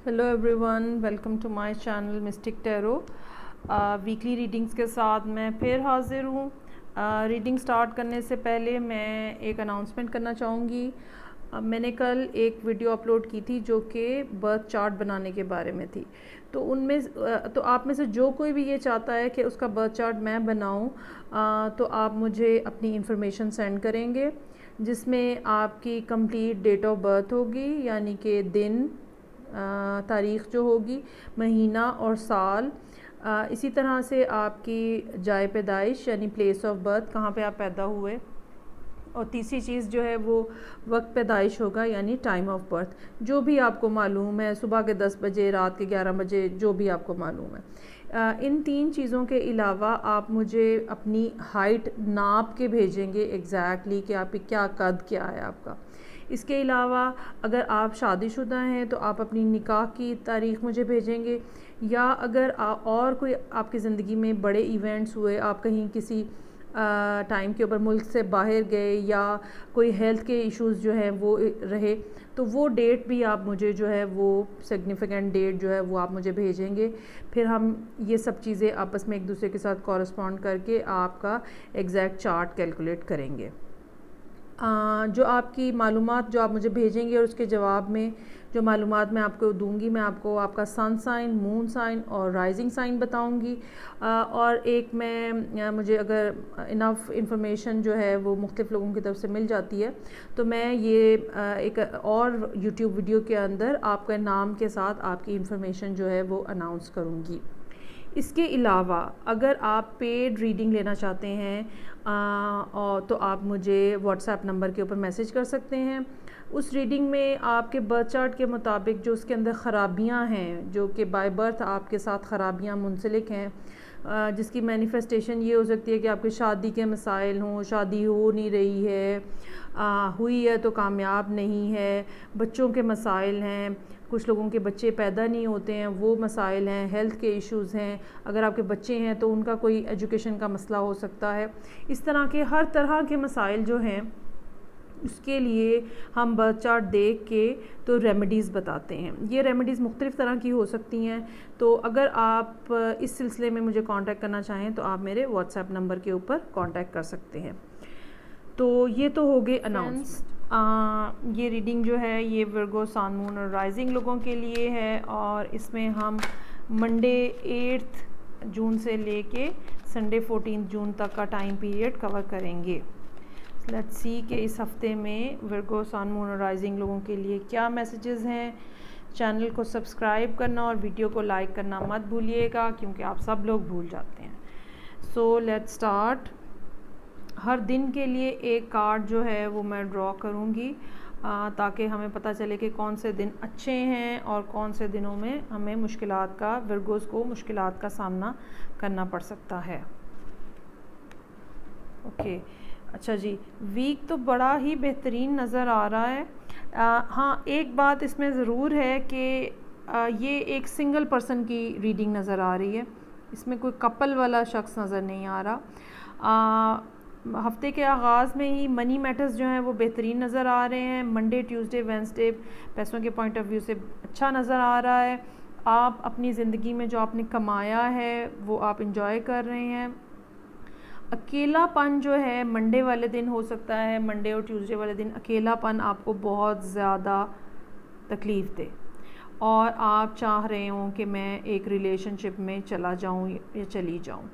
Hello everyone, welcome to my channel mystic tarot. Weekly readings के साथ मैं फिर हाज़िर हूँ। रीडिंग स्टार्ट करने से पहले मैं एक अनाउंसमेंट करना चाहूँगी। मैंने कल एक वीडियो अपलोड की थी जो कि बर्थ चार्ट बनाने के बारे में थी। तो उनमें तो आप में से जो कोई भी ये चाहता है कि उसका बर्थ चार्ट मैं बनाऊँ, तो आप मुझे अपनी इन्फॉर्मेशन सेंड करेंगे जिसमें आपकी कंप्लीट डेट ऑफ बर्थ होगी, यानी कि दिन, तारीख़ जो होगी, महीना और साल। इसी तरह से आपकी जाए पैदाइश यानी प्लेस ऑफ बर्थ, कहाँ पे आप पैदा हुए। और तीसरी चीज़ जो है वो वक्त पैदाइश होगा यानी टाइम ऑफ बर्थ, जो भी आपको मालूम है, सुबह के 10 बजे, रात के 11 बजे, जो भी आपको मालूम है। इन तीन चीज़ों के अलावा आप मुझे अपनी हाइट नाप के भेजेंगे एग्जैक्टली कि आपकी क्या कद क्या है आपका। इसके अलावा अगर आप शादीशुदा हैं तो आप अपनी निकाह की तारीख़ मुझे भेजेंगे, या अगर और कोई आपकी ज़िंदगी में बड़े इवेंट्स हुए, आप कहीं किसी टाइम के ऊपर मुल्क से बाहर गए, या कोई हेल्थ के इश्यूज़ जो है वो रहे, तो वो डेट भी आप मुझे जो है वो सिग्निफिकेंट डेट जो है वो आप मुझे भेजेंगे। फिर हम ये सब चीज़ें आपस में एक दूसरे के साथ कॉरस्पॉन्ड करके आपका एग्जैक्ट चार्ट कैलकुलेट करेंगे। जो आपकी मालूमात जो आप मुझे भेजेंगे और उसके जवाब में जो मालूमात मैं आपको दूंगी, मैं आपको आपका सन साइन, मून साइन और राइजिंग साइन बताऊंगी। और एक मैं मुझे अगर इनफ इंफॉर्मेशन जो है वो मुख्तलिफ़ लोगों की तरफ से मिल जाती है तो मैं ये एक और यूट्यूब वीडियो के अंदर आपके नाम के साथ आपकी इंफॉर्मेशन जो है वो अनाउंस करूँगी। इसके अलावा अगर आप पेड रीडिंग लेना चाहते हैं और तो आप मुझे व्हाट्सएप नंबर के ऊपर मैसेज कर सकते हैं। उस रीडिंग में आपके बर्थ चार्ट के मुताबिक जो उसके अंदर ख़राबियां हैं, जो कि बाय बर्थ आपके साथ ख़राबियां मुंसलिक हैं, जिसकी मैनिफेस्टेशन ये हो सकती है कि आपकी शादी के मसाइल हों, शादी हो नहीं रही है, हुई है तो कामयाब नहीं है, बच्चों के मसाइल हैं, कुछ लोगों के बच्चे पैदा नहीं होते हैं, वो मसाइल हैं, हेल्थ के इश्यूज़ हैं, अगर आपके बच्चे हैं तो उनका कोई एजुकेशन का मसला हो सकता है। इस तरह के हर तरह के मसाइल जो हैं उसके लिए हम बर्थ चार्ट देख के तो रेमेडीज़ बताते हैं। ये रेमेडीज़ मुख्तलिफ़ तरह की हो सकती हैं। तो अगर आप इस सिलसिले में मुझे कांटेक्ट करना चाहें तो आप मेरे व्हाट्सएप नंबर के ऊपर कांटेक्ट कर सकते हैं। तो ये तो हो गए अनाउंसमेंट। ये रीडिंग जो है ये वर्गो, सन, मून और राइजिंग लोगों के लिए है, और इसमें हम मंडे 8 जून से लेके संडे 14 जून तक का टाइम पीरियड कवर करेंगे। लेट्स सी कि इस हफ्ते में वर्गो, सन, मून और राइजिंग लोगों के लिए क्या मैसेजेस हैं। चैनल को सब्सक्राइब करना और वीडियो को लाइक करना मत भूलिएगा, क्योंकि आप सब लोग भूल जाते हैं। So let's start. हर दिन के लिए एक कार्ड जो है वो मैं ड्रॉ करूँगी, ताकि हमें पता चले कि कौन से दिन अच्छे हैं और कौन से दिनों में हमें मुश्किलात का, वर्गोस को मुश्किलात का सामना करना पड़ सकता है। ओके, अच्छा जी, वीक तो बड़ा ही बेहतरीन नज़र आ रहा है। हाँ, एक बात इसमें ज़रूर है कि ये एक सिंगल पर्सन की रीडिंग नज़र आ रही है, इसमें कोई कपल वाला शख्स नज़र नहीं आ रहा। हफ्ते के आगाज़ में ही मनी मैटर्स जो हैं वो बेहतरीन नज़र आ रहे हैं। मंडे, ट्यूसडे, वेंसडे पैसों के पॉइंट ऑफ व्यू से अच्छा नज़र आ रहा है। आप अपनी ज़िंदगी में जो आपने कमाया है वो आप इंजॉय कर रहे हैं। अकेलापन जो है मंडे वाले दिन हो सकता है, मंडे और ट्यूसडे वाले दिन अकेलापन आपको बहुत ज़्यादा तकलीफ़ दे और आप चाह रहे हों कि मैं एक रिलेशनशिप में चला जाऊं या चली जाऊं।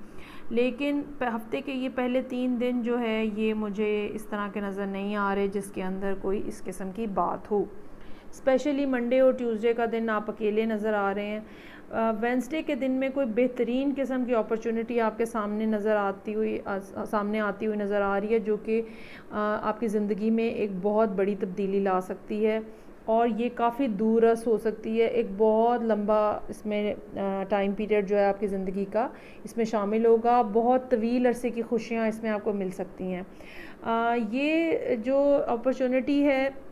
लेकिन हफ्ते के ये पहले 3 दिन जो है ये मुझे इस तरह के नज़र नहीं आ रहे जिसके अंदर कोई इस किस्म की बात हो। स्पेशली मंडे और ट्यूसडे का दिन आप अकेले नज़र आ रहे हैं। वेंसडे के दिन में कोई बेहतरीन किस्म की अपॉर्चुनिटी आपके सामने सामने आती हुई नज़र आ रही है, जो कि आपकी ज़िंदगी में एक बहुत बड़ी तब्दीली ला सकती है, और ये काफ़ी दूरस हो सकती है। एक बहुत लंबा इसमें टाइम पीरियड जो है आपकी ज़िंदगी का इसमें शामिल होगा। बहुत तवील अरसे की खुशियाँ इसमें आपको मिल सकती हैं। ये जो अपॉर्चुनिटी है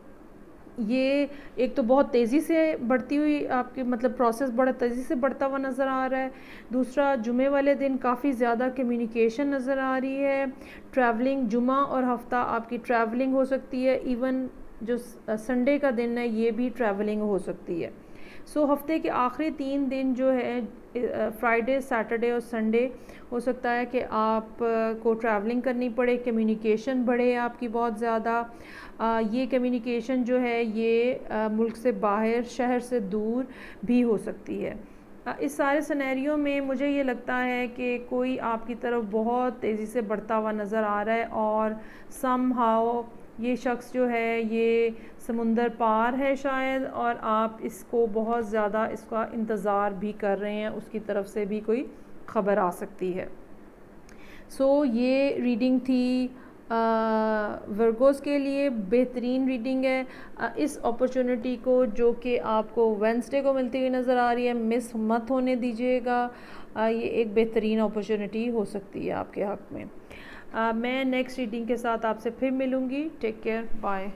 ये एक तो बहुत तेज़ी से बढ़ती हुई आपकी मतलब प्रोसेस बड़ा तेज़ी से बढ़ता हुआ नज़र आ रहा है। दूसरा, जुमे वाले दिन काफ़ी ज़्यादा कम्युनिकेशन नज़र आ रही है। ट्रैवलिंग, जुमा और हफ्ता आपकी ट्रैवलिंग हो सकती है। इवन जो संडे का दिन है ये भी ट्रैवलिंग हो सकती है। सो हफ्ते के आखिरी 3 दिन जो है फ्राइडे, सैटरडे और संडे हो सकता है कि आप को ट्रैवलिंग करनी पड़े, कम्युनिकेशन बढ़े आपकी बहुत ज़्यादा। ये कम्युनिकेशन जो है ये मुल्क से बाहर, शहर से दूर भी हो सकती है। इस सारे सिनेरियो में मुझे ये लगता है कि कोई आपकी तरफ बहुत तेज़ी से बढ़ता हुआ नज़र आ रहा है और समहाउ ये शख्स जो है ये समुंदर पार है शायद, और आप इसको बहुत ज़्यादा इसका इंतज़ार भी कर रहे हैं, उसकी तरफ से भी कोई ख़बर आ सकती है। सो ये रीडिंग थी वर्गोस के लिए, बेहतरीन रीडिंग है। इस अपॉर्चुनिटी को जो कि आपको वेंसडे को मिलती हुई नज़र आ रही है, मिस मत होने दीजिएगा। ये एक बेहतरीन अपॉर्चुनिटी हो सकती है आपके हक़ में। मैं नेक्स्ट रीडिंग के साथ आपसे फिर मिलूँगी। Take care, bye.